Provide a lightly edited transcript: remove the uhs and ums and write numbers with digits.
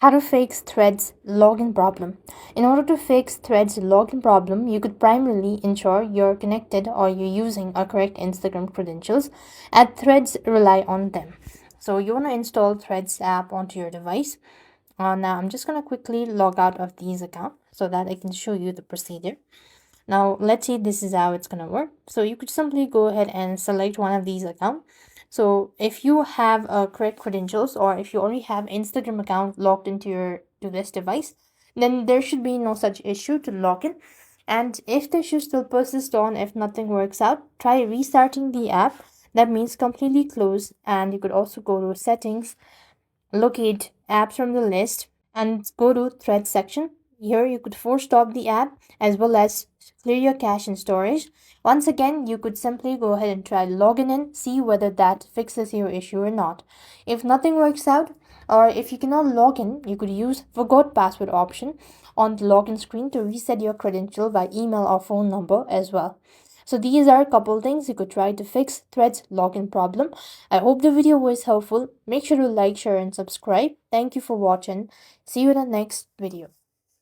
How to fix Threads login problem. In order to fix Threads login problem, you could primarily ensure you're connected or you're using a correct Instagram credentials, as Threads rely on them. So you want to install Threads app onto your device. Now I'm just going to quickly log out of these accounts so that I can show you the procedure. Now let's see, this is how it's going to work. So you could simply go ahead and select one of these accounts. So if you have correct credentials, or if you already have Instagram account logged into this device, then there should be no such issue to log in. And if the issue still persists on, if nothing works out, try restarting the app. That means completely close, and you could also go to settings, locate apps from the list, and go to thread section. Here you could force stop the app as well as clear your cache and storage. Once again, you could simply go ahead and try logging in, see whether that fixes your issue or not. If nothing works out, or if you cannot log in, you could use forgot password option on the login screen to reset your credential by email or phone number as well. So these are a couple things you could try to fix Threads login problem. I hope the video was helpful. Make sure to like, share and subscribe. Thank you for watching. See you in the next video.